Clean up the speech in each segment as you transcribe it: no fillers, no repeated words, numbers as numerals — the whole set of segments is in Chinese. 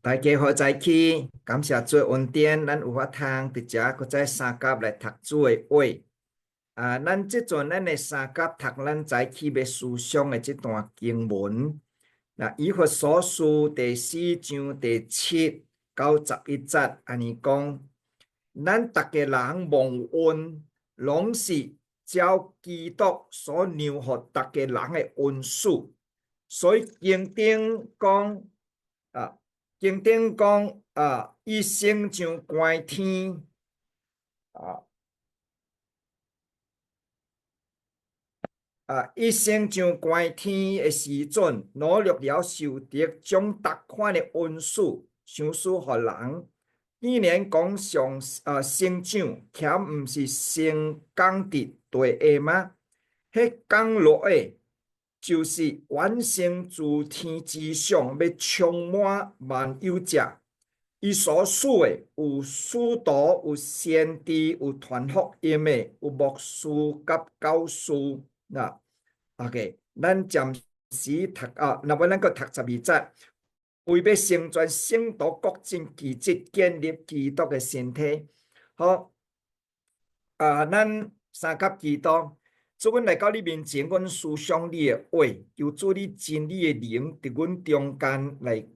大家好，早起，感谢做恩典，咱有法通伫遮，搁再三甲来读主的话。咱即阵咱的三甲读咱早起要思想的即段经文。以弗所书第4章第7到11节，安尼讲，咱逐个人蒙恩，拢是照基督所量互逐个人的恩赐，所以经典讲啊。经典讲伊升上关天啊伊升上关天的时阵，努力了受得，将逐款的恩赐赏赐互人。既然讲上成长，岂毋是先降伫地下吗？迄降落的，就是完成诸天之上，要充满万有者。伊所赐的有使徒，有先知，有传福音的，有牧师甲教师。OK，咱暂时读那么咱个读12节，为要成全圣徒各尽其职，建立基督的身体。好，咱三甲基督，主阮来到你面前，阮思想你的话，求主你真理的灵伫阮中间来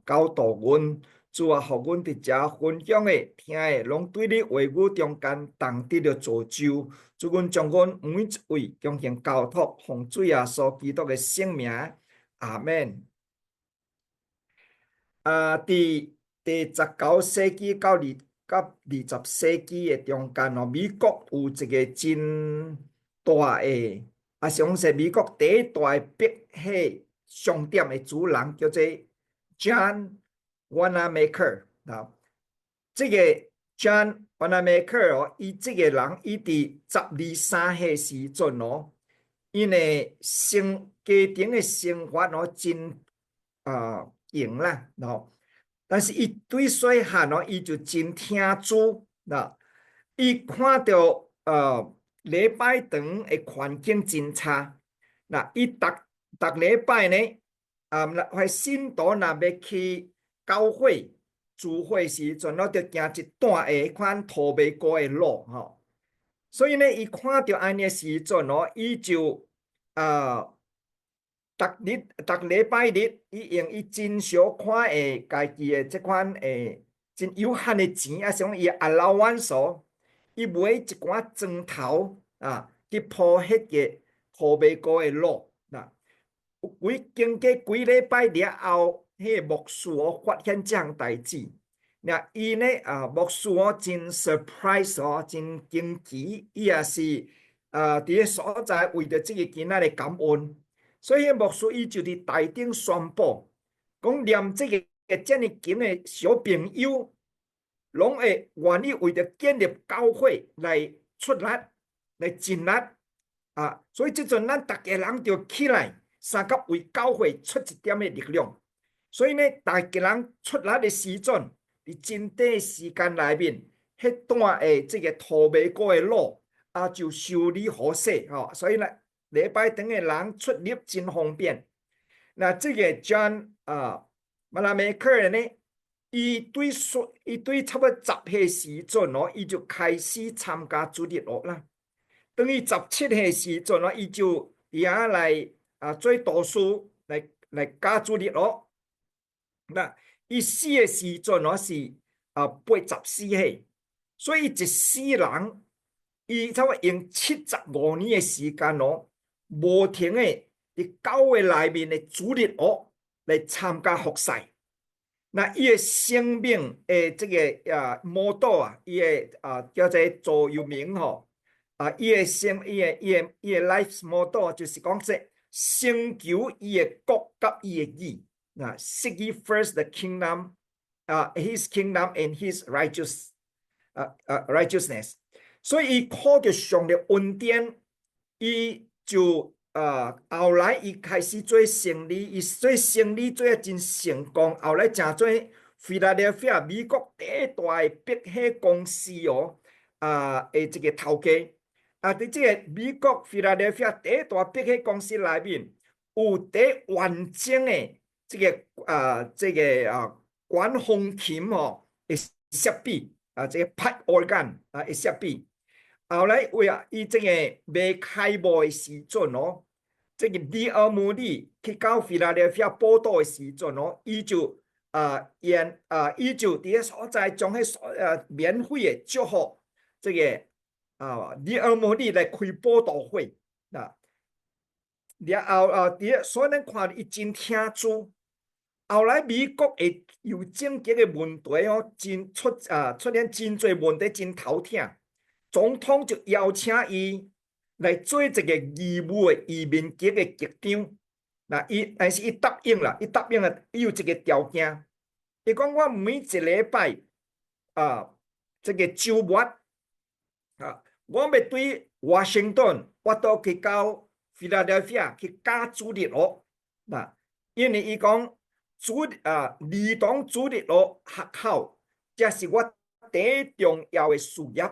教导阮。主啊，互阮伫遮分享的、听的，拢对你话语中间同得着造就。主，阮将阮每一位恭敬交托，奉主耶稣基督的圣名，阿门。第19世纪到20世纪的中间美国有一个真大的，详细美国第一大的碧血商店的主人叫做 John Wanamaker。这个 John Wanamaker 伊这个人，伊伫12、13岁时阵因的家庭的生活真赢啦，但是伊对细汉伊就真听主。伊看到礼拜堂的环境真差。伊逐礼拜呢，信徒若要去教会聚会时阵，就行一段的款土白沟的路所以呢，伊看到安尼时阵伊就逐礼拜日，伊用伊真小款的家己的这款真有限的钱，像伊allowance，伊买一寡砖头去铺迄个土白沟的路。经过几礼拜了后，迄个牧师发现这项代志。伊呢牧师真 surprise 真惊奇，伊也是伫个所在为着这个囡仔的感恩。所以牧师伊就伫台顶宣布，讲连这个遮尔近的小朋友，拢会愿意为着建立教会来出力、来尽力所以即阵咱逐个人就起来，三甲为教会出一点的力量。所以呢，逐个人出力的时阵，伫真短的时间内面，迄段的这个土白沟的路就修理好势所以呢，礼拜堂的人出入真方便。这个 John Wanamaker 呢，伊对差不多10岁时阵伊就开始参加主日学啦。等于17岁时阵伊就遐来做导师来教主日学。伊死的时阵是84岁，所以一世人伊差不多用75年的时间无停的伫教会内面的主日学来参加服侍。伊的生命的这个motto伊的叫做座右铭伊的 life motto 就是讲说，先求伊的国甲伊的义。seek ye first the kingdom, his kingdom and his righteousness。所以伊靠着上的恩典，伊就后来伊开始做生意，伊做生意做真成功，后来成做菲拉del菲亚美国第一大的碧血公司的这个头家。伫这个美国菲拉del菲亚第一大碧血公司内面，有第完整的这个管风琴的设备啊，这个 pipe organ 的设备。后来伊这个未开幕的时阵这个第二幕里去到菲拉delphia亚报道的时阵伊就伊就伫个所在将免费的祝福这个第二幕里来开报道会啊。然后所以咱看伊真听主。后来美国的邮政局的问题出现真侪问题，真头痛。总统就邀请伊来做一个义务的移民局的局长。但是伊答应了，伊有一个条件。伊讲我每一礼拜这个周末我要对华盛顿，我都去到菲拉delphia亚去教主日学。因为伊讲儿童主日学学校，这是我第一重要的事业。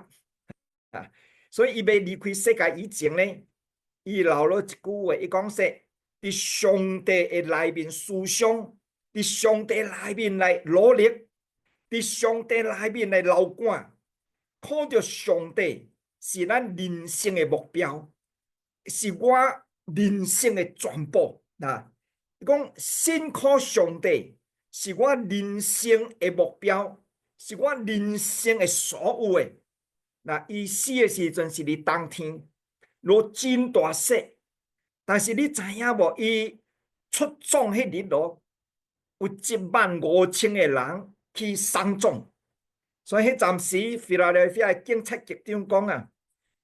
所以伊要离开世界以前呢，伊留了一句话，伊讲说：伫上帝的内面思想，伫上帝内面来努力，伫上帝内面来流汗，看到上帝是咱人生的目标，是我人生的全部。伊讲信靠上帝是我人生的目标，是我人生的所有的。伊死的时阵是伫冬天，落真大雪，但是你知影无？伊出葬迄日有15000个人去送葬，所以迄阵时菲拉delphia亚的警察局长讲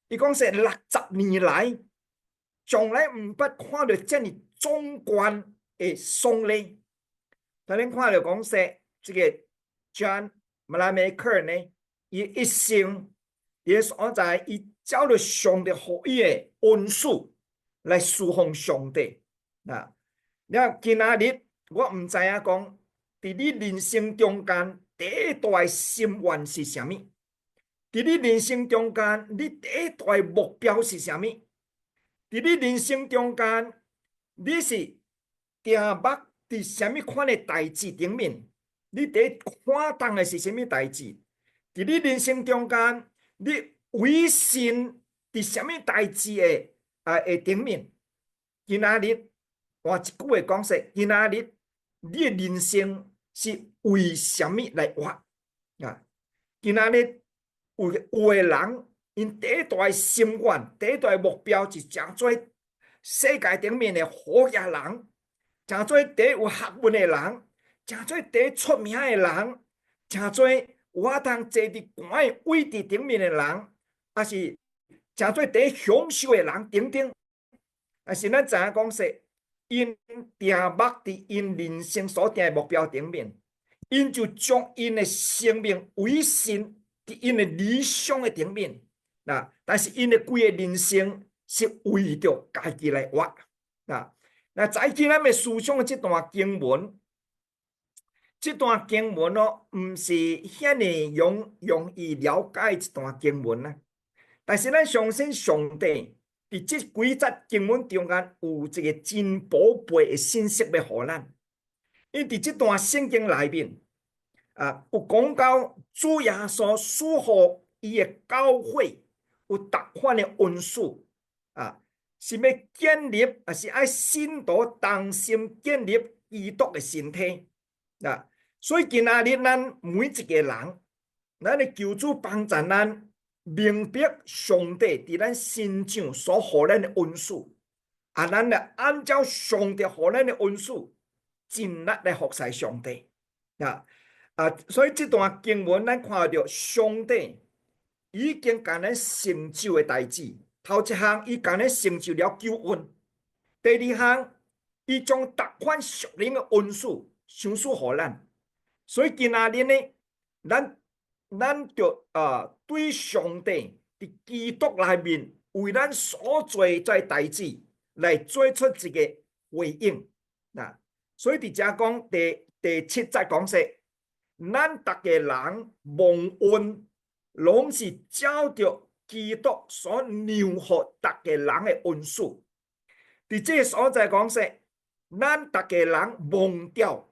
伊讲说60年来，从来毋捌看到遮尔壮观的丧礼。咱看到讲说，这个 John Wanamaker 呢，伊一生伫所在，伊照着上帝予伊的恩赐来侍奉上帝。今仔日我毋知影讲，伫你人生中间第一大的心愿是啥物？伫你人生中间，你第一大的目标是啥物？伫你人生中间，你是定目伫啥物款的代志顶面？你第一看重的是啥物代志？伫你人生中间，你委身伫啥物代志的顶面？今仔日换一句话讲说，今仔日你的人生是为啥物来活？今仔日有的人，因第一大的心愿、第一大的目标是诚做世界顶面的好野人，诚做第一有学问的人，诚做第一出名的人，诚做我通坐伫高的位置顶面的人，还是诚做第一享受的人等等。但是咱知影讲说，因定目伫因人生所定的目标顶面，因就将因的生命委身伫因的理想的顶面。但是因的规个人生是为着家己来活。在今咱的思想的这段经文，毋是遐尼容易了解一段经文但是咱相信上帝伫这几节经文中间有一个真宝贝的信息要互咱。因伫这段圣经内面有讲到主耶稣赐予伊的教会有达款的恩赐是要建立，是爱信徒同心建立基督的身体。所以今仔日咱每一个人，咱的求主帮助咱明白上帝伫咱身上所予咱的恩赐，咱来按照上帝予咱的恩赐，尽力来服侍上帝。所以这段经文咱看到上帝已经甲咱成就的代志。头一项，伊甲咱成就了救恩；第二项，伊将达款属灵的恩赐赏赐予咱。所以今仔日呢，咱就对上帝伫基督内面为咱所做这代志来做出一个回应。所以伫遮讲第7节讲说，咱逐个人蒙恩，拢是照着基督所量予逐个人的恩赐。伫这个所在讲说，咱逐个人蒙召，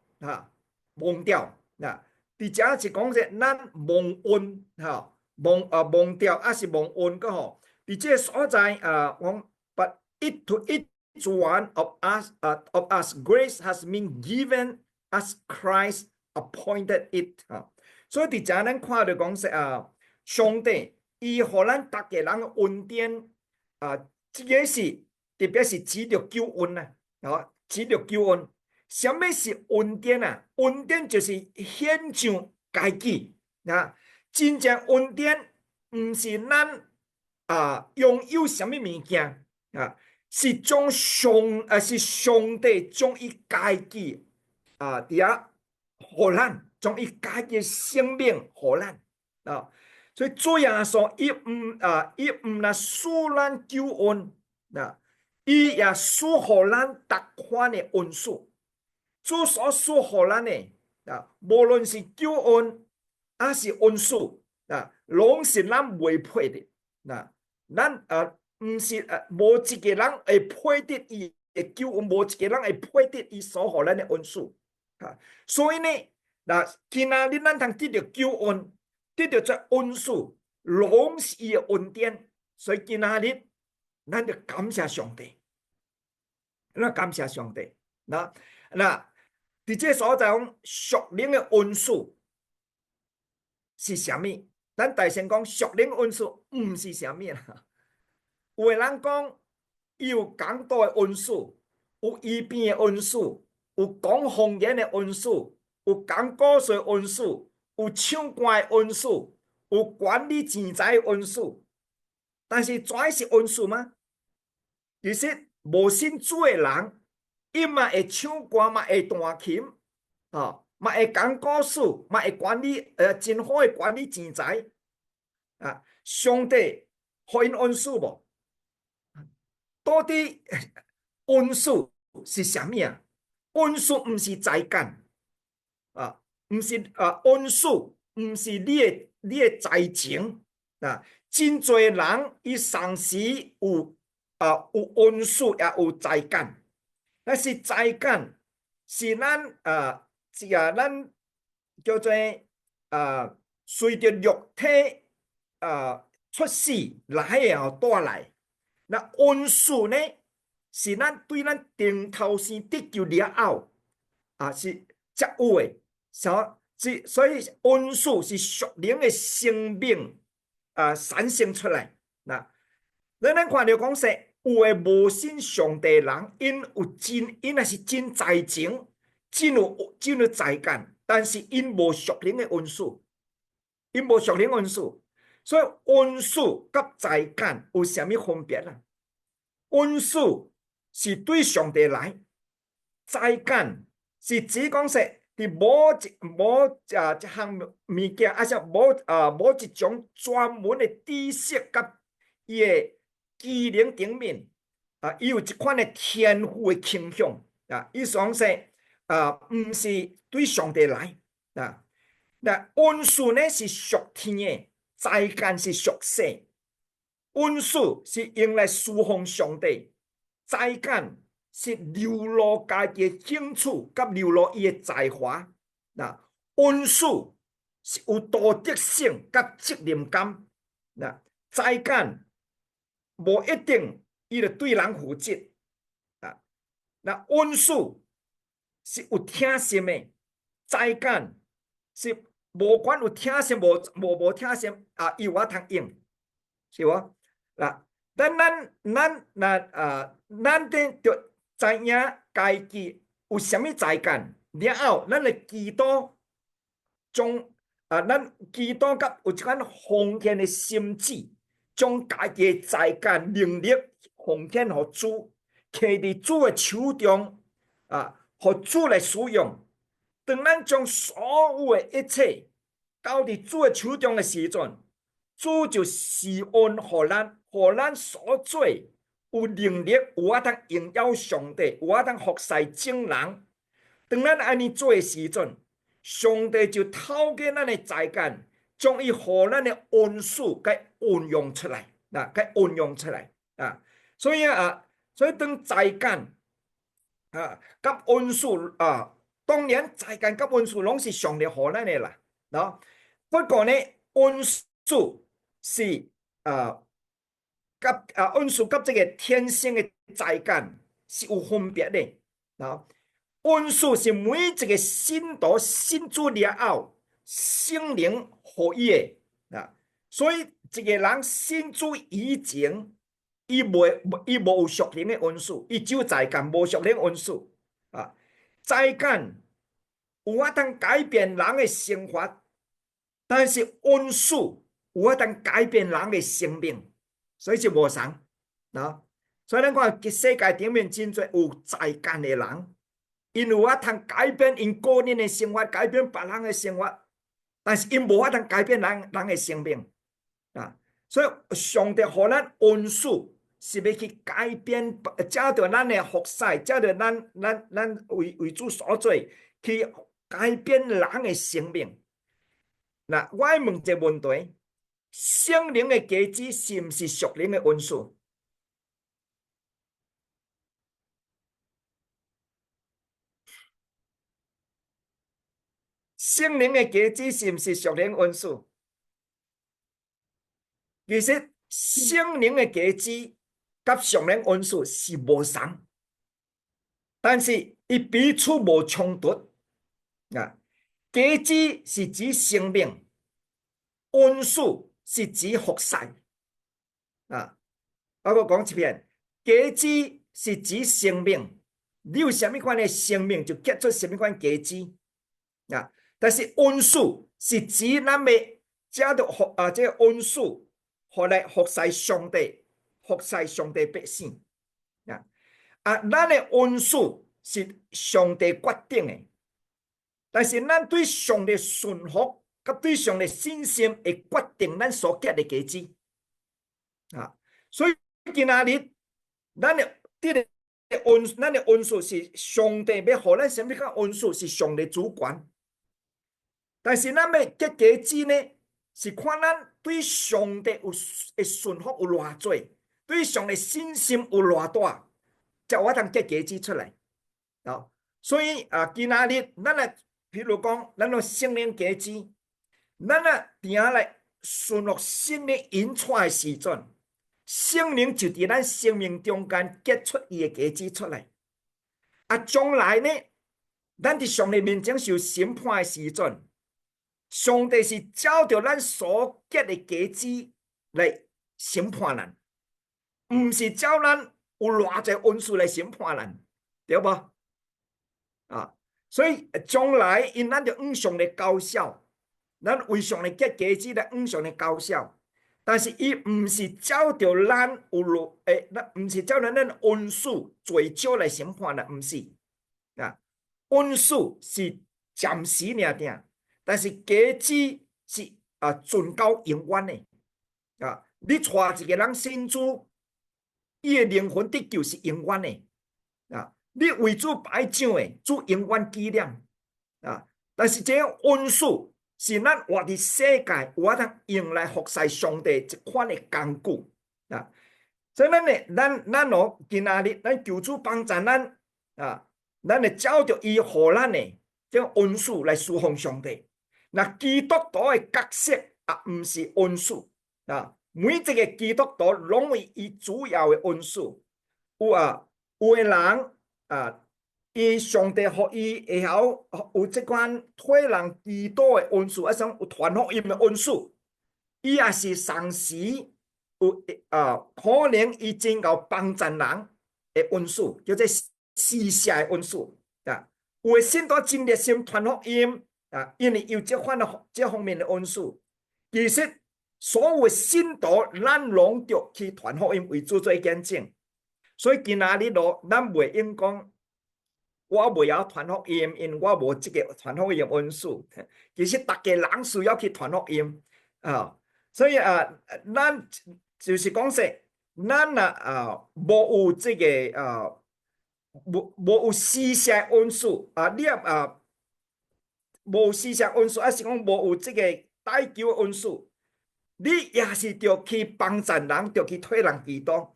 嗱，伫遮是講說咱蒙恩吼，蒙掉還是蒙恩個吼？伫這個所在講，but to each one of us grace has been given as Christ appointed it 所以伫遮咱看到講說上帝伊互咱逐個人嘅恩典這個是特別是指着救恩指着救恩。什麼是恩典恩典就是獻上家己真正恩典唔是咱擁有什麼物件是是上帝將伊家己伫遐互咱，將伊家己生命互咱所以主耶穌伊唔那賜咱救恩伊也賜互咱逐款的恩賜。主所賜互咱的無論是救恩還是恩賜攏是咱袂配的咱唔是無一個人會配得伊的救恩，無一個人會配得伊所互咱的恩賜所以呢，今仔日咱通得到救恩，得到這恩賜，攏是伊的恩典。所以今仔日咱就感謝上帝，咱感謝上帝。伫這所在講屬靈的恩賜是啥物？咱大先講屬靈恩賜唔是啥物啦。有的人講伊有講道的恩賜，有醫病的恩賜，有講方言的恩賜，有講故事的恩賜，有唱歌的恩賜，有管理錢財的恩賜。但是這是恩賜嗎？其實無信主的人，伊嘛會唱歌，嘛會彈琴，嘛會講故事，嘛會管理真好的管理錢財上帝互因恩賜無？到底恩賜是啥物恩賜唔是才幹唔是恩賜唔是你的才情真濟人伊喪時有恩賜也有才幹，但是才幹是咱咱叫做隨着肉體出世來的帶來。那恩賜呢，是咱對咱頂頭先得救了後是才有的。所以恩賜是屬靈的生命產生出來。咱看到講說，有誒無信上帝人，因也是真才情，真有才幹，但是因無屬靈的恩賜，因無屬靈恩賜。所以恩賜甲才幹有啥物分別恩賜是對上帝來，才幹是指講說伫某一項物件，還是某一種專門的知識甲伊的技能頂面伊有一款的天賦的傾向伊講說唔是對上帝來恩賜呢是屬天的。才幹是屬世，恩賜是用來侍奉上帝，才幹是流露家己的興趣，甲流露伊的才華。恩賜是有道德性甲責任感。才幹無一定伊就對人負責。恩賜是有聽心的，才幹是無管有聽心無聽心伊有法通用，是無？咱得着知影家己有啥物才幹，然後咱嚟祈禱，將咱祈禱甲有一款奉獻的心志，將家己的才幹能力奉獻互主，摕佇主的手中互主來使用。當咱將所有的一切交佇主的手中的時陣，主就施恩互咱所做有能力，有法通榮耀上帝，有法通服侍眾人。當咱安尼做的時陣，上帝就透過咱的才幹，將伊互咱的恩賜該運用出來，該運用出來所以當才幹甲恩賜当然才干甲温数拢是上帝互咱的啦，喏。不过呢，温数是温数甲这个天生的才干是有分别的，喏。温数是每一个信徒信主了后，圣灵互伊的啊，所以一个人信主以前，伊无有属灵的温数，伊只有才干，无属灵温数啊。才干有法通改变人的生活，但是温数有法通改变人的生命，所以就无同啊。所以咱看世界顶面真侪有才干的人。因有法通改变因个人的生活，改变别人的生活，但是因无法通改变人的生命啊。所以上帝互咱恩赐，是要去改变，照着咱的服侍，照着咱为主所做，去改变人的生命。那我问一个问题：圣灵的果子是毋是属灵的恩赐？圣灵的果子是毋是属灵恩赐？其实圣灵的果子甲属灵恩赐是无同，但是伊彼此无冲突啊。果子是指生命，恩赐是指服侍啊。我讲一遍，果子是指生命，你有什么款的生命，就结出什么款果子啊。但是恩赐是指咱要加到这个恩赐。互来服侍上帝，服侍上帝百姓咱的恩赐是上帝决定的，但是咱对上帝顺服，甲对上帝信心会决定咱所结的果子所以今仔日咱的恩赐是上帝要互咱什么叫恩赐，是上帝主权，但是咱要结果子呢？是看咱对上帝有的顺服有偌多，对上帝信心有偌大，才有法通结果子出来所以今仔日咱来，譬如讲，咱用圣灵果子，咱定来顺服圣灵引出的时阵，圣灵就伫咱生命中间结出伊的果子出来。将来呢，咱伫上帝面前受审判的时阵，上帝是照着咱所结的果子来审判咱，毋是照咱有偌济恩赐来审判咱，对无所以将来因咱就往上帝高效，咱为上帝结果子来往上帝高效，但是伊毋是照着咱毋是照着咱恩赐最少来审判咱，毋是恩赐是暂时尔定。但是果子是存到永远的你带一个人信主，伊的灵魂得救是永远的你为主摆上的，主永远纪念但是这样恩赐是咱活伫世界有法通用来服侍上帝一款的工具所以咱今仔日咱求主帮助咱咱会照着伊互咱的这恩赐来侍奉上帝。那基督徒的角色毋是恩赐每一个基督徒拢为伊主要的恩赐。有的人伊上帝互伊会晓有这款替人祈祷的恩赐，种有传福音的恩赐，伊也是同时有可能伊真够帮助人的恩赐，叫做施舍的恩赐有的信徒真热心传福音因为有这方面的恩赐，其实所有的信徒咱拢着去传福音为主做见证。所以今仔日咱袂用讲我袂晓传福音，因为我无这个传福音恩赐。其实大家人需要去传福音所以咱就是讲说，咱无有这个无有施舍恩赐你无施舍恩赐，是讲无有这个代求的恩赐，你也是着去帮助人，着去替人祈祷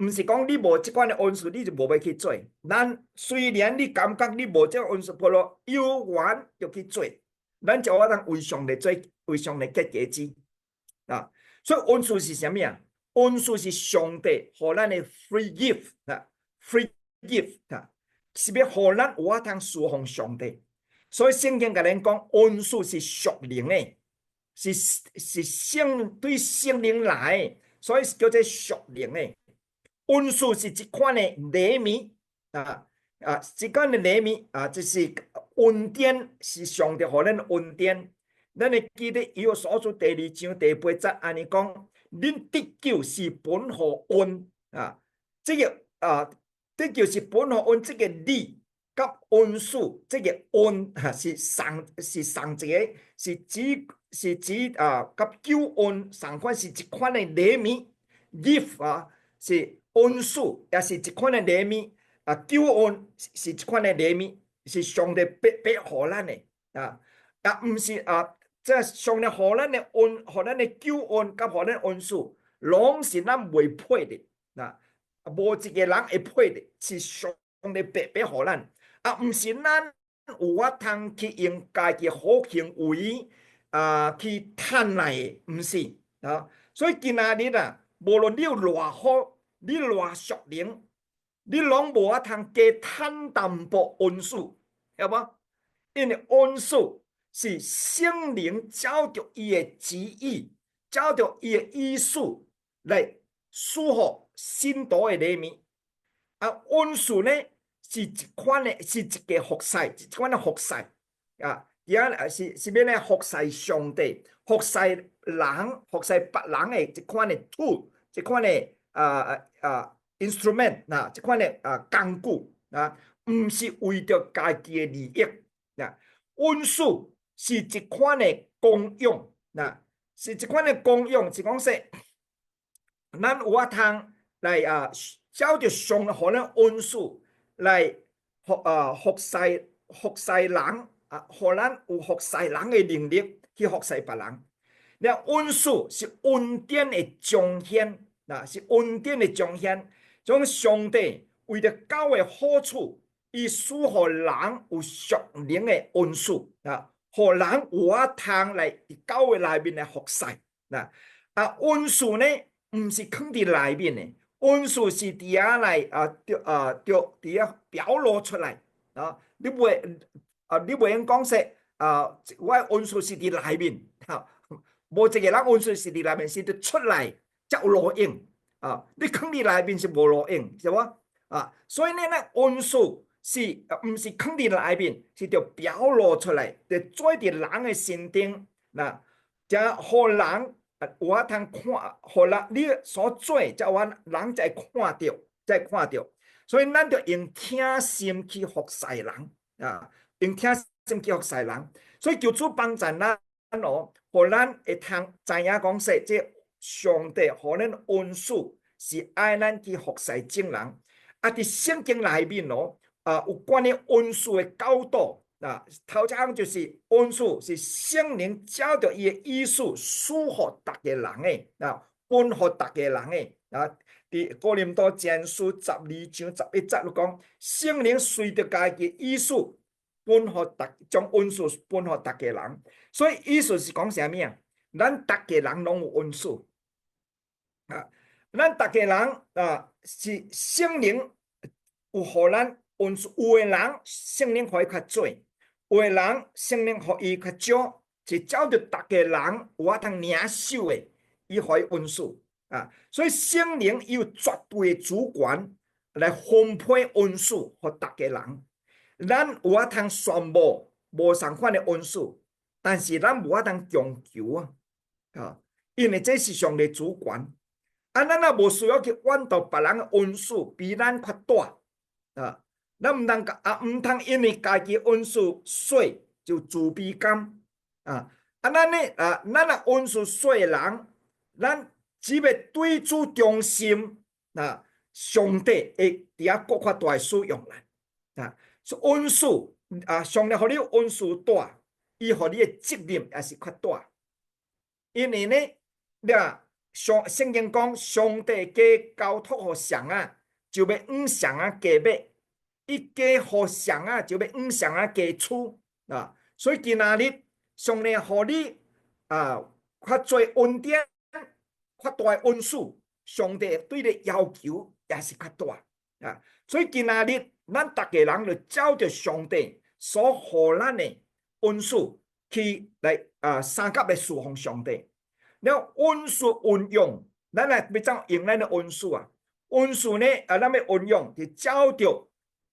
毋是讲你无即款的恩赐，你就无要去做。咱虽然你感觉你无即个恩赐，不过有缘就去做。咱就我通为上帝做，为上帝结果子啊。所以恩赐是啥物啊？恩赐是上帝互咱的 free gift 啊 ，free gift 啊，是要互咱有法通侍奉上帝。所以圣经甲咱讲，恩赐是属灵的，是对圣灵来的，所以叫做属灵的。恩赐是一款的礼物一款的礼物就是恩典，是上帝互咱的恩典。咱会记得以弗所书第2章第8节安尼讲，恁得救是本乎恩这个得救是本乎恩，这个理甲恩赐这个恩是上一个是指甲救恩上款是一款的礼物 gift 是恩赐，也是一款的礼物救恩是一款的礼物，是上帝俾互咱的毋是这上帝互咱的恩，互咱的救恩，甲互咱恩赐，拢是咱袂配的无一个人会配的，是上帝俾互咱毋是咱有法通去用家己好行为去赚来的，毋是所以今仔日无论你有偌好，你偌属灵，你拢无法通加赚淡薄恩赐，晓无？因为恩赐是圣灵照着伊的旨意，照着伊的意思来赐予信徒的礼物恩赐呢是一款的，是一个服侍，一款的服侍是要来服侍上帝，服侍人，服侍别人的一款的tool，一款的instrument 一款的工具毋是为着家己的利益恩赐是一款的功用是一款的功用，是讲说咱有法通来照着上帝互咱恩赐来服侍人互咱有服侍人的能力去服侍别人。那恩赐是恩典的彰显是恩典的彰显。种上帝为着教的好处，伊赐予人有属灵的恩赐互人有法通来伫教会内面来服侍恩赐呢，毋是藏伫内面的，恩赐是伫遐来伫遐表露出来你袂用讲说我的恩赐是伫内面无一个人恩赐是伫内面，是伫出来才有路用你藏伫内面是无路用，是无所以呢，咱恩赐是毋是藏伫内面，是着表露出来，着做伫人的身顶才互人有法通看，互人你所做，才有人才看到，所以咱着用听心去服侍人用听心去服侍人，所以求主帮助咱互咱会通知影讲说，这上帝互咱恩赐是爱咱去服侍众人伫圣经内面有关于恩赐的教导头一项就是恩赐是圣灵照着伊的意思赐予逐个人的分予逐个人的伫哥林多前书12章11节就讲，圣灵随着家己意思分予将恩赐分予逐个人，所以意思是讲啥物咱逐个人拢有恩赐咱逐个人是圣灵有互咱恩赐，有的人圣灵互伊较多，有的人圣灵互伊较少，是照着逐个人有法通领受的，伊互伊恩赐所以圣灵伊有绝对的主权来分配恩赐互逐个人。咱有法通宣布无相款的恩赐，但是咱无法通强求因为这是上帝主权咱也无需要去怨妒别人的恩赐比咱较大咱毋通因为家己恩赐小就自卑感咱若恩赐小的人，咱只要对主忠心上帝会伫遐搁较大使用咱恩赐上帝互你恩赐大，伊互你的责任也是较大，因为呢圣经讲，上帝加交托互上啊，就要往上啊加买；伊加互上啊，就要往上啊加出啊。所以今仔日上帝互你较侪恩典、较大恩赐，上帝对你要求也是较大啊。所以今仔日咱逐个人就照着上帝所互咱的恩赐去来三甲来侍奉上帝。然后恩赐运用，咱来要怎用咱的恩赐啊？恩赐呢，咱要运用就照着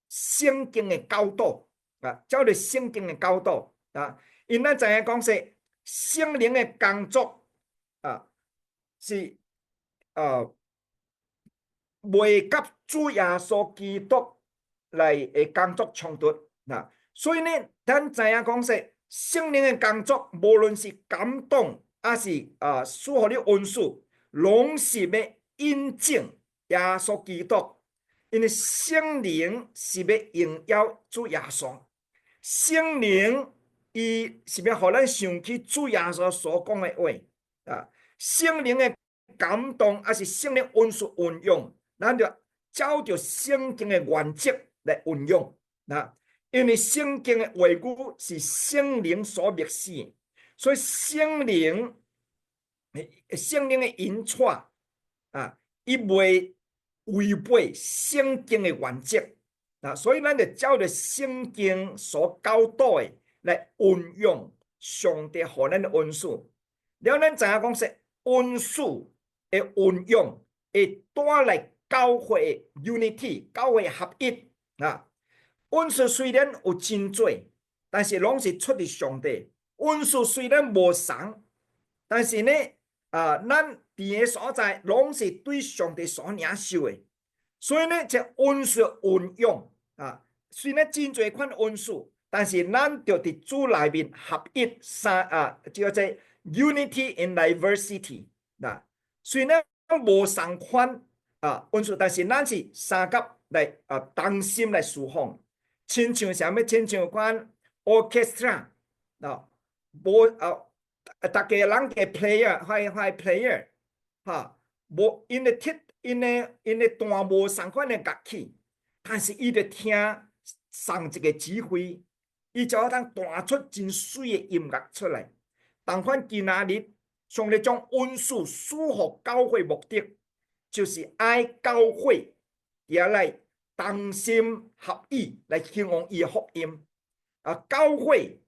圣经的教导啊，照着圣经的教导啊。因咱知影讲说，圣灵的工作啊，是未甲主耶稣基督来的工作冲突啊。所以呢，咱知影讲说，圣灵的工作，无论是感动，还是赐予你恩赐，拢是要印证耶稣基督。因为圣灵是要荣耀主耶稣，圣灵伊是要互咱想起主耶稣所讲的话啊。圣灵的感动，还是圣灵恩赐运用，咱就照着圣经的原则来运用啊。因为圣经的话语是圣灵所默示的，所以圣灵的引带伊袂违背圣经的原则啊。所以咱就照着圣经所教导的来运用上帝予咱的恩赐。了，咱知影讲说恩赐的运用会带来教会的 unity， 教会的合一啊。恩赐虽然有真多，但是拢是出自上帝。恩赐虽然无同，但是呢，咱伫个所在拢是对上帝所领受的。所以呢，这恩赐运用啊，虽然真侪款恩赐，但是咱就伫主内面合一叫做 unity in diversity 啊。虽然无同款恩赐，但是咱是三甲来同心来侍奉。亲像啥物？亲像款 orchestra 无大家人嘅 player， 快 player 无因的弹无同款嘅乐器，但是伊就听上一个指挥，伊就通弹出真水嘅音乐出来。同款今仔日上帝将恩赐赐予教会目的，就是爱教会也来同心合意来兴旺伊的福音教会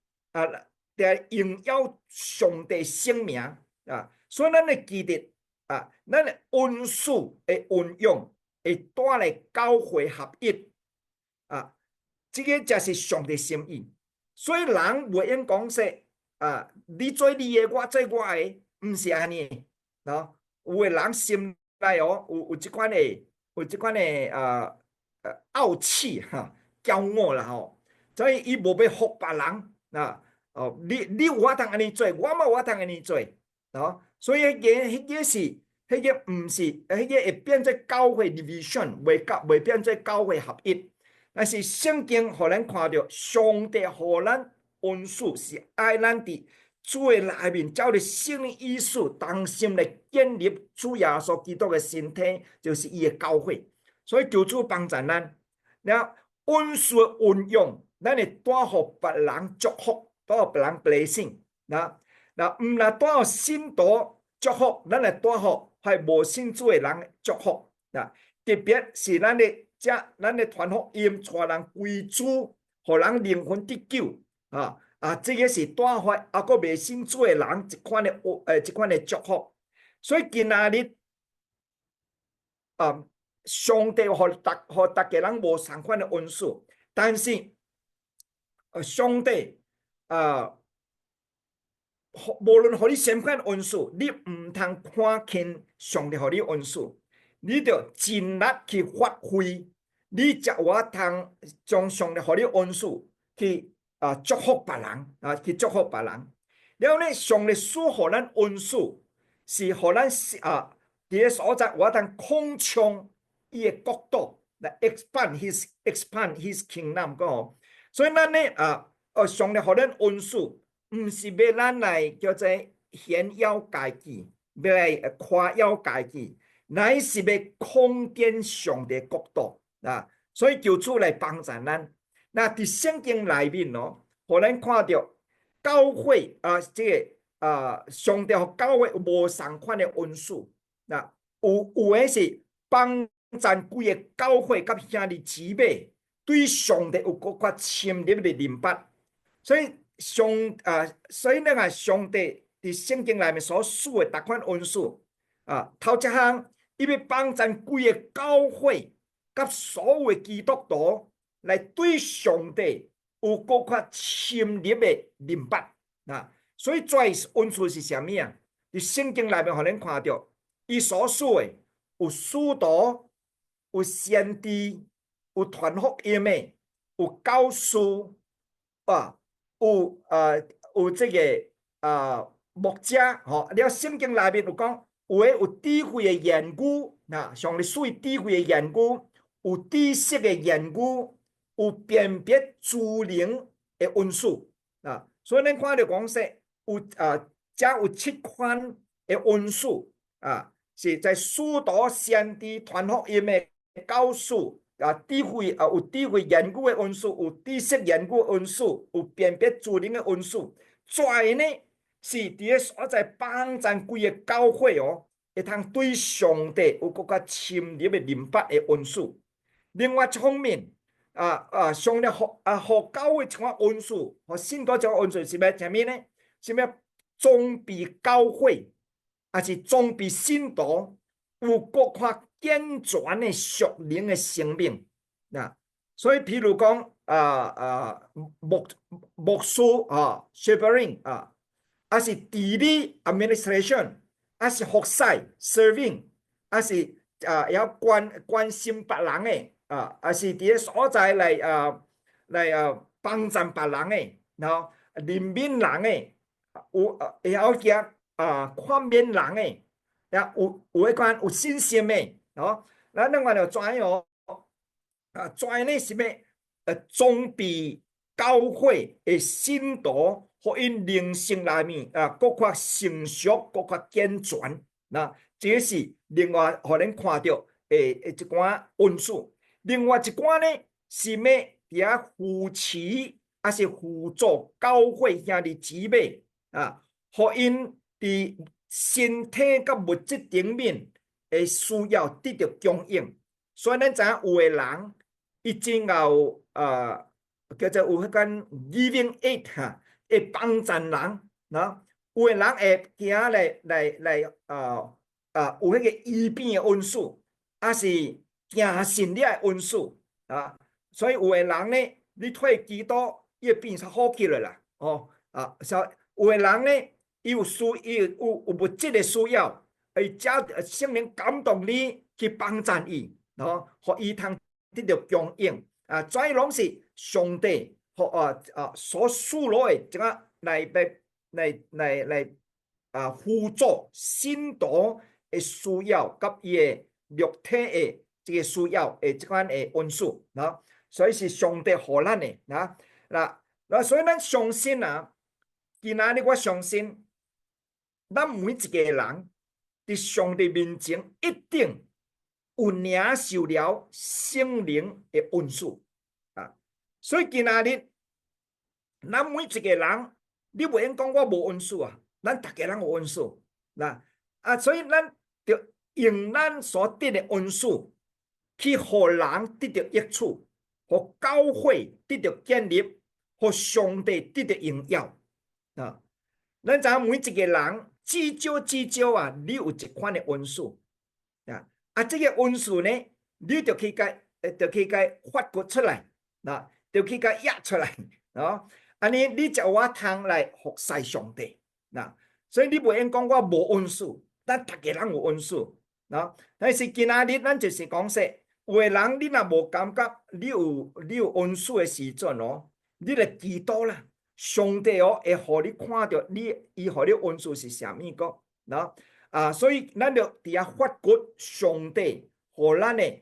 来荣耀上帝圣名所以咱的记得咱的恩赐的运用会带来教会合一这个才是上帝心意。所以人袂用讲说你做你的，我做我的，毋是安尼有的人心内有即款的傲气骄傲啦所以伊无要服别人你有法通安尼做，我嘛有法通安尼做所以迄个是迄个毋是迄个会变做教会 division， 袂变做教会合一。但是圣经互咱看到，上帝互咱恩赐是爱咱伫主的内面，照着圣灵意思，同心来建立主耶稣基督的身体，就是伊的教会。所以求主帮助咱，了恩赐运用，咱会带予别人祝福，带予别人 blessing。毋若带予信徒祝福，咱会带予还无信主的人祝福特别是咱的传福音，带人归主，互人灵魂得救这个是带发还未信主的人一款的祝福。所以今仔日上帝互大家人无同款的恩赐，但是上帝无论互你什么款的恩赐，你毋通看轻上帝互你恩赐，你着尽力去发挥，你才有法通将上帝互你恩赐去祝福别人去祝福别人。然后呢，上帝赐予咱恩赐，是互咱伫个所在有法通扩充伊的国度，来 expand his kingdom 讲所以咱呢上帝互咱恩赐，毋是要咱来叫做炫耀家己，要来夸耀家己，乃是要空见上帝国度啊！所以求主来帮助咱。那伫圣经内面哦，互咱看到教会上帝和教会有无相款的恩赐。那有的是帮助规个教会甲兄弟姊妹对上帝有更加深入的明白。所以所以那个上帝伫圣经内面所赐的逐款恩赐头一项，伊要帮助规个教会甲所有的基督徒来对上帝有更加深入的明白所以这恩赐是啥物啊？伫圣经内面，互咱看到伊所赐的有使徒、有先知、有传福音的、有教师有这个牧者了圣经内面有讲，有智慧的言语上帝赐智慧的言语，有知识的言语，有辨别诸灵的恩赐所以咱看到讲说有遮有7款的恩赐是在使徒、先知、传福音的教师智慧有智慧言语的恩赐，有知识言语的恩赐，有辨别诸灵的恩赐。这呢是伫个所在帮助规个教会会通对上帝有更加深入的明白的恩赐。另外一方面上帝互教会一款恩赐，互信徒一款恩赐是要啥物呢？是要装备教会，还是装备信徒有更加健全的属灵的生命所以譬如讲牧师shepherding 还是治理 administration， 还是服侍 serving， 还是要关心别人的还是伫个所在来帮助别人的，然后怜悯人的，有会晓行宽免人的，有迄款有信心的咱看到怎样怎样呢？是要装备教会的信徒，互因灵性内面更加成熟，更加健全这是另外互咱看到一寡恩赐。另外一寡呢，是要伫扶持还是辅助教会兄弟姊妹互因伫身体甲物质层面的需要得到供应。所以咱知影有的人伊真有叫做有迄款 giving aid 会帮助人有的人会行来有迄个医病的恩赐，还是行神力的恩赐所以有的人呢，你退基督，伊会变较好起来啦有的人呢，伊有物质的需要，圣灵感动你去帮助伊互伊通得到供应这拢是上帝所赐落的这个来辅助信徒的需要，甲伊的肉体的这个需要的这款的恩赐所以是上帝互咱的所以咱相信今仔日我相信，咱每一个人伫上帝面前一定有领受了圣灵的恩赐所以今仔日咱每一个人，你袂用讲我无恩赐咱大家人有恩赐所以咱就用咱所得的恩赐去互人得到益处，互教会得到建立，互上帝得到荣耀咱知影每一个人至少你有一款的恩赐这个恩赐呢，你就去甲发掘出来就去甲压出来安尼你才有通来服侍上帝所以你袂用讲我无恩赐，咱大家人有恩赐但是今仔日咱就是讲说，有的人你若无感觉你有恩赐的时阵你来祈祷啦，上帝会互你看到伊互你恩赐是啥物个所以咱就伫遐发掘上帝互咱的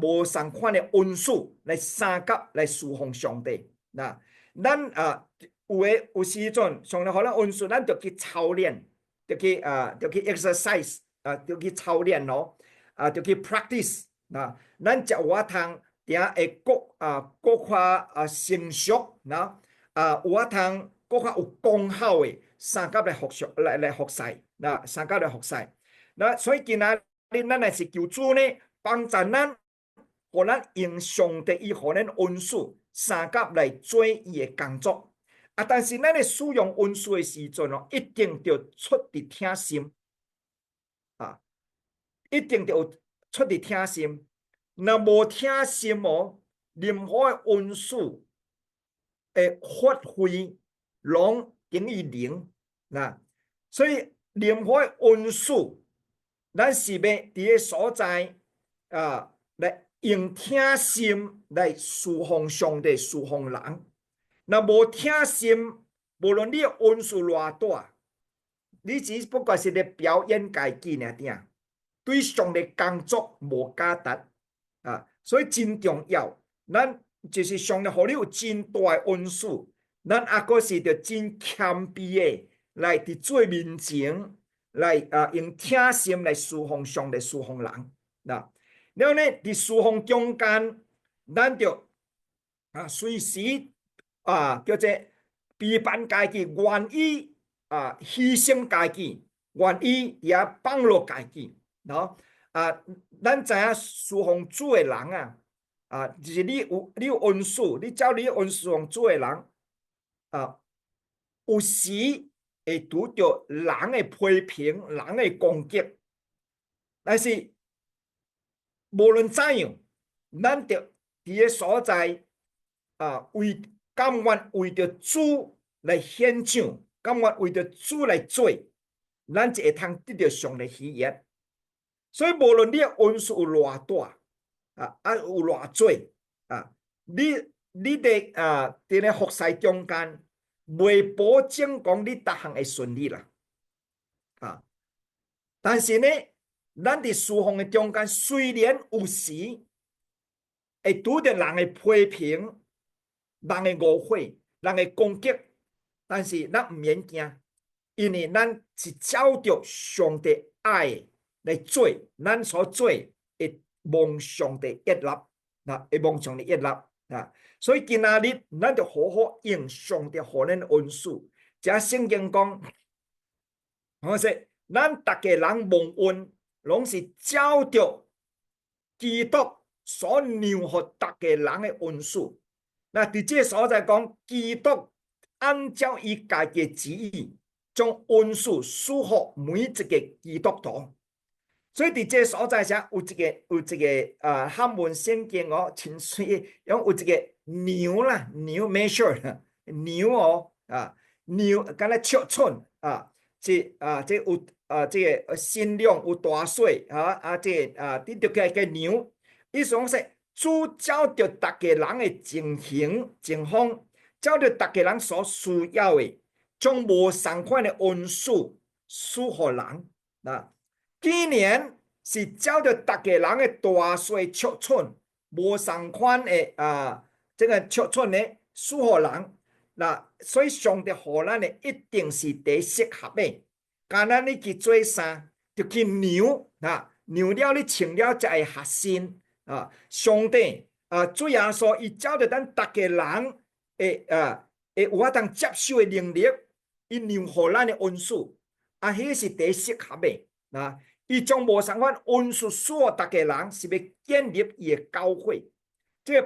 无相款的恩赐来三甲来侍奉上帝咱有时阵上帝互咱恩赐，咱就去操练，就去 exercise 就去操练咯，就去 practice 咱才有法通定会更加成熟有法通更加有功效的三甲来服侍三甲来服侍。所以今仔日咱也是求主呢，帮助咱，互咱用上帝伊互咱恩赐三甲来做伊的工作。但是咱咧使用恩赐的时阵一定要出伫听心一定要出伫听心。若无听心任何的恩赐的发挥，拢等于零所以任何的恩赐，咱是要伫个所在来用听心来侍奉上帝、侍奉人。若无听心，无论你的恩赐偌大，你只不过是咧表演家己尔定，对上帝工作无价值所以真重要。咱就是上帝互你有真大的恩赐，咱还阁是着真谦卑的来伫做面前来用听心来侍奉上帝、侍奉人然后呢，伫侍奉中间，咱就随时叫做批判家己，愿意牺牲家己，愿意也放落家己咱知影侍奉主的人就是你有恩赐，你照你恩赐奉主的人有时会拄着人的批评、人的攻击，但是无论怎样，咱着伫个所在甘愿为着主来献上，甘愿为着主来做，咱就会通得到上帝喜悦。所以无论你的恩赐有偌大有偌多你伫咧服侍中间，未保证讲你逐项会顺利啦但是呢，咱伫侍奉的中间，虽然有时会拄着人的批评、人的误会、人的攻击，但是咱毋免惊，因为咱是照着上帝爱来做，咱所做会蒙上帝悦纳会蒙上帝悦纳所以今仔日咱就好好用上帝互咱恩赐。这圣经讲，我说咱逐个人蒙恩，拢是照着基督所量互逐个人的恩赐。伫这所在讲，基督按照伊家己的旨意，将恩赐赐予每一个基督徒。所以伫这所在上有一个汉文圣经清水有一个牛啦，牛 measure 牛牛敢若尺寸这有这个身量有大小你就叫个牛。意思讲说，主照着逐个人的情形情况，照着逐个人所需要的，将无同款的恩赐赐予人既然是照着逐个人的大小尺寸，无同款的这个尺寸呢赐予人所以上帝予咱的一定是最适合的。敢若你去做衫，就去量量了你穿了才会合身上帝主耶稣伊照着咱逐个人会有法通接受的能力，伊量予咱的恩赐迄是最适合的伊将无同款恩赐赐予逐个人，是要建立伊的教会。这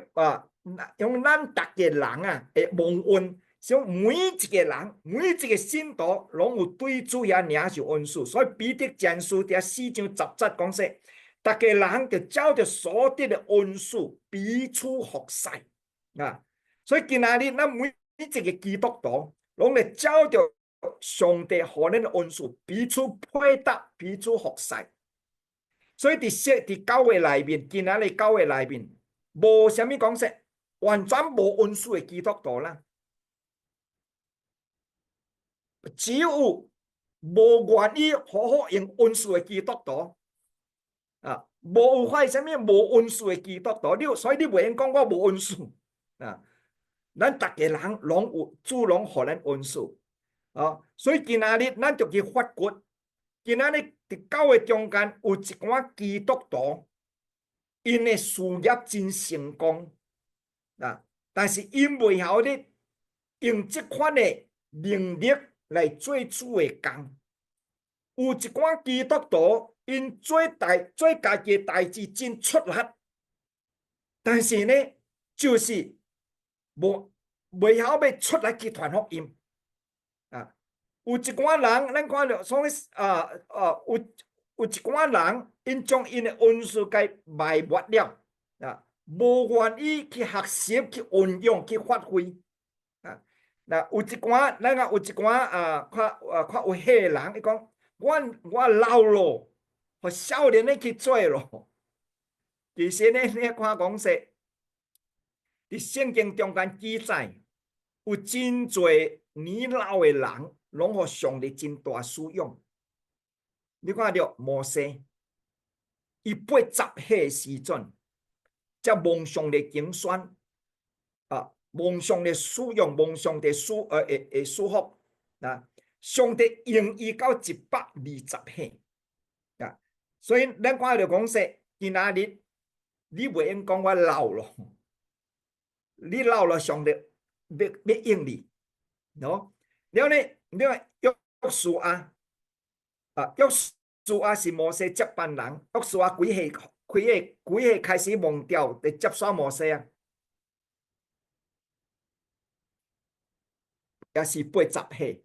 用咱逐个人会蒙恩，像每一个人、每一个信徒，拢有对主也领受恩赐。所以彼得前书伫4章10节讲说，逐个人就照着所得的恩赐彼此服侍所以今仔日咱每一个基督徒，拢会照着上帝予咱的恩赐彼此配搭、彼此服侍。所以伫教会内面，今仔日教会内面，无啥物讲说完全无恩赐的基督徒啦，只有无愿意好好用恩赐的基督徒无有法啥物无恩赐的基督徒，所以你袂用讲我无恩赐咱逐个人拢有主拢予咱恩赐所以今仔日咱就去发掘今仔日伫教会中间有一寡基督徒，因的事业真成功啊，但是因未晓得用这款的能力来做主的工。有一寡基督徒，因做家己的代志真出力，但是呢，就是未晓要出来去传福音啊。有一寡人，咱看到所谓有一寡人，因将因的恩赐给埋没了啊，无愿意去学习、去运用、去发挥啊。那有一寡，咱有一寡较有血的人，伊讲我老咯，互少年的去做咯。其实呢，你看讲说，伫圣经中间记载，有真侪年老的人，拢互上帝真大使用。你看到摩西，伊80岁时阵，才蒙上帝拣选啊，蒙上帝使用，蒙上帝赐福啊，上帝用伊到120岁啊，所以咱看到讲说，今仔日你袂用讲我老咯，你老了，上帝要用你，喏。了呢，你看约书亚约书亚是摩西接班人，约书亚几岁开始蒙调来接选摩西啊？也是80岁，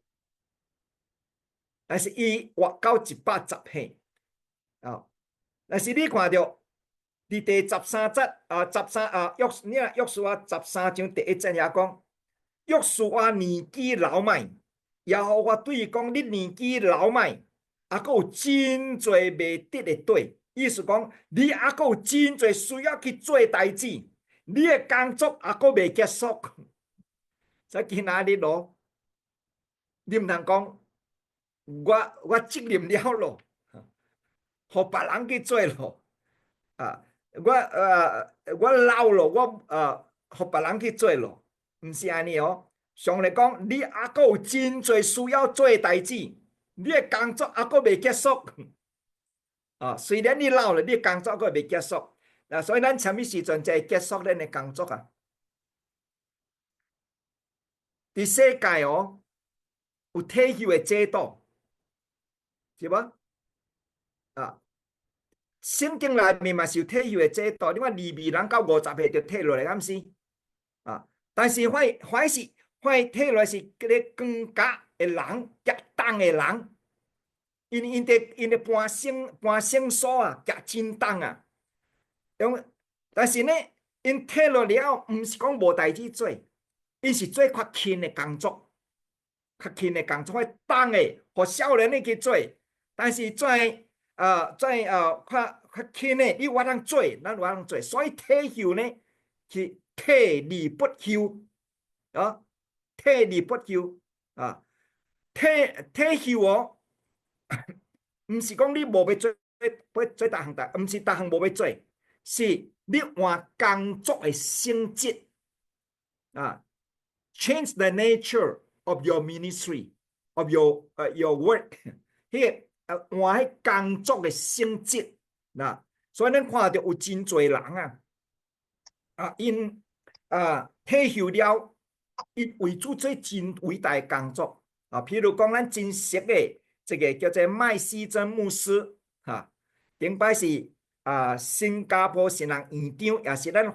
但是伊活到110岁啊。但是你看到伫第13节约书亚13章第1节遐讲，约书亚年纪老迈，耶和华对伊讲：你年纪老迈，还佫有真侪未得的对。意思讲，你还佫有真侪需要去做代志，你的工作还佫未结束。所以今仔日咯，你毋通讲我责任了咯，互别人去做咯。啊，我老咯，互别人去做咯，毋是安尼哦。上帝讲，你还佫有真侪需要做的代志，你的工作还佫未结束。啊，虽然你老了，你的工作还佫未结束。啊，所以咱什么时阵才会结束咱的工作啊？伫世界哦，有退休的制度，是无？啊，圣经内面嘛是有退休的制度。你看利未人到50岁就退落来，敢毋是？啊，但是凡是退落来是嗰啲更加的人、极重的人，因的搬生所啊，极真重啊。但是呢，因退落了，毋是讲无代志做，因是做较轻的工作，较轻的工作，较重的，互少年的去做。但是较轻的，你有法通做，咱有法通做。所以退休呢，是退而不休啊，退而不休啊，退休哦，毋是讲你无要做逐项代，毋是逐项无要做，是你换工作的性质啊 ，change the nature of your ministry of your work， 迄换迄工作的性质呐。所以咱看到有真侪人因退休了，因为主做真伟大的工作啊。譬如讲，咱真熟的这个叫做麦西珍牧师顶摆是新加坡新人院长，也是咱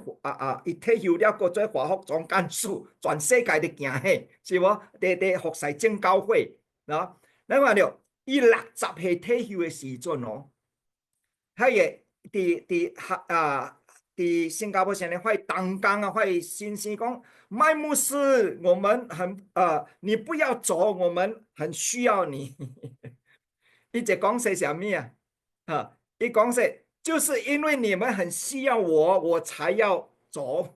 伊退休了，搁做华福总干事，全世界都惊嘿，是无？伫服侍正教会喏，咱看到伊60岁退休的时阵哦，迄个伫新加坡新人会当工会先生讲，麦牧师，我们你不要走，我们很需要你。伊就讲些什么啊？伊讲说，就是因为你们很需要我，我才要走。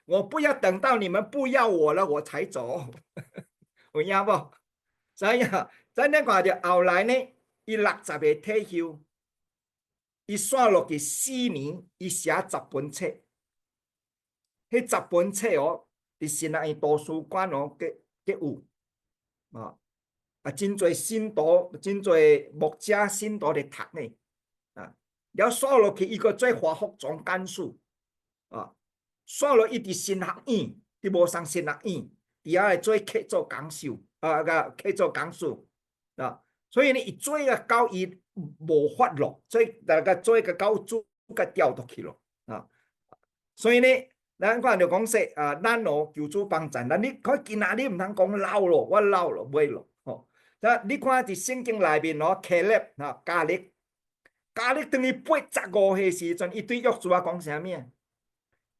我不要等到你们不要我了，我才走。有影无？所以咱看到后来呢，伊60岁退休。伊算落去4年，伊写10本册，迄10本册哦，伫新南图书馆哦，计有真侪信徒、真侪牧者信徒伫读呢，了刷落去，伊个做华福总干事，刷落伊伫新学院，伫无上新学院，伫遐来做客座讲授，客座讲师，所以呢，伊做个到伊无法咯，做做个到主个调落去咯，所以呢。咱看着讲说咱求主帮助，咱你看今仔日毋通讲老咯，我老咯，袂咯，你看伫圣经内面迦勒加勒当伊85岁时阵，伊对约书亚讲啥物啊？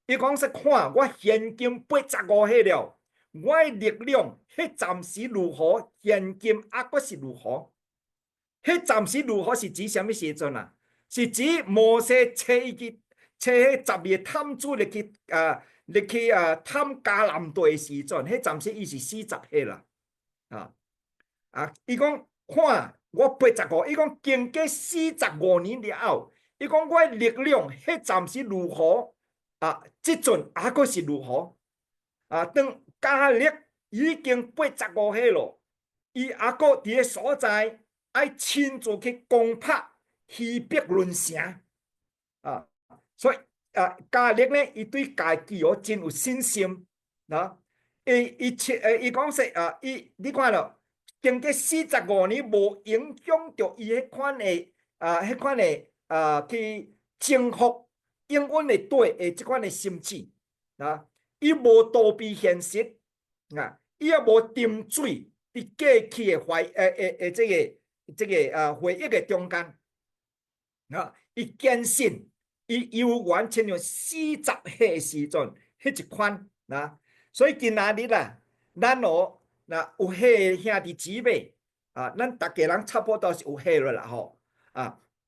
伊讲说看我现今85岁了，我的力量迄暂时如何，现今还阁是如何？迄暂时如何是指啥物时阵啊？是指摩西找伊去。找迄12个探子入去探迦南地时阵，迄暂时伊是40岁啦，伊讲看我85，伊讲经过45年了后，伊讲我力量迄暂时如何即阵还阁是如何当迦勒已经85岁咯，伊还阁伫个所在爱亲自去攻打希伯伦城所以迦勒呢，伊对家己真有信心，伊讲说你看咯，经过45年无影响到伊迄款的去征服永远的对的即款的心智伊无逃避现实伊也无沉水伫过去的这个回忆的中间伊坚信。伊犹原亲像40岁时阵迄一款所以今仔日咱有岁兄弟姊妹咱大家人差不多是有岁了啦吼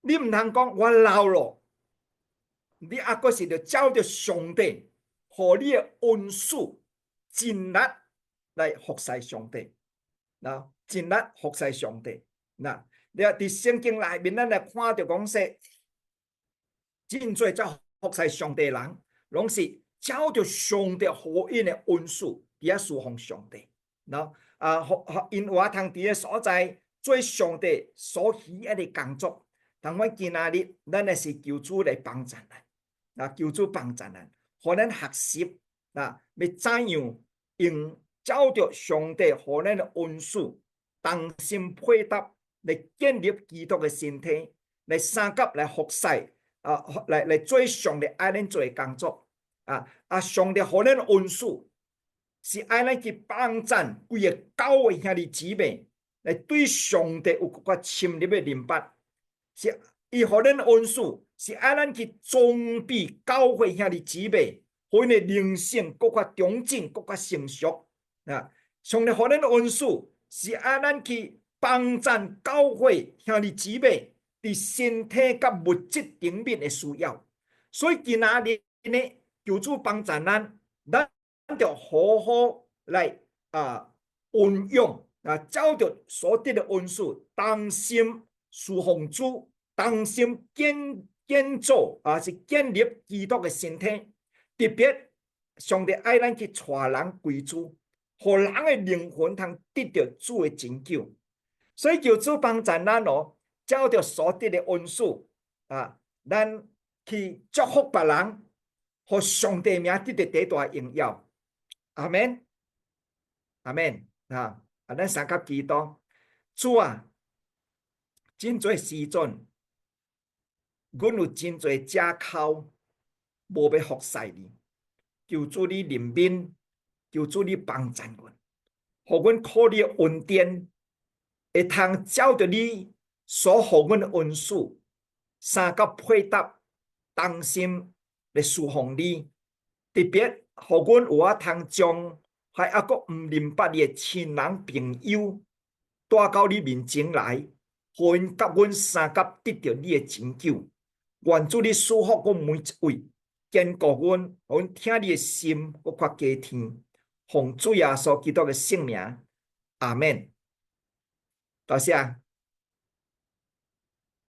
你毋通讲我老咯，你还阁是着照着上帝，互你的恩赐尽力来服侍上帝，尽力服侍上帝了伫圣经内面，咱来看着讲说。真侪在服侍上帝人，拢是照着上帝互因的恩赐，伫遐侍奉上帝。因我通伫个所在做上帝所喜爱的工作。但阮今仔日，咱也是求主来帮助咱，求主帮助咱，互咱学习要怎样用照着上帝互咱的恩赐，同心配搭来建立基督的身体，来三甲来服侍。来做上帝爱咱做的工作上帝互咱恩赐是爱咱去帮助规个教会兄弟姊妹来对上帝有更加深入的认识，是伊互咱恩赐是爱咱去装备教会兄弟姊妹，互因的灵性更加长进、更加成熟上帝互咱恩赐是爱咱去帮助教会兄弟姊妹。伫身体甲物质层面的需要，所以今仔日呢，求主帮助咱就好好来运用照着所得的恩赐，同心侍奉主，同心建造是建立基督的身体。特别上帝爱咱去带人归主，互人的灵魂通得到主的拯救。所以求主帮助咱照着所得的恩赐咱去祝福别人，互上帝名得到最大荣耀。阿免，阿免咱三甲祈祷，主真侪时阵，阮有真侪借口无要服侍你，求主你怜悯，求主你帮助阮，互阮靠你的恩典，会通照着你。所互阮的恩赐，三甲配搭，同心来侍奉你。特别互阮有通将还阁毋明白你的亲人朋友带到你面前来，互因甲阮三甲得到你的拯救。愿主你赐福阮每一位，坚固阮，互阮听你的心搁较加甜。奉主耶稣基督的圣名，阿免。多谢。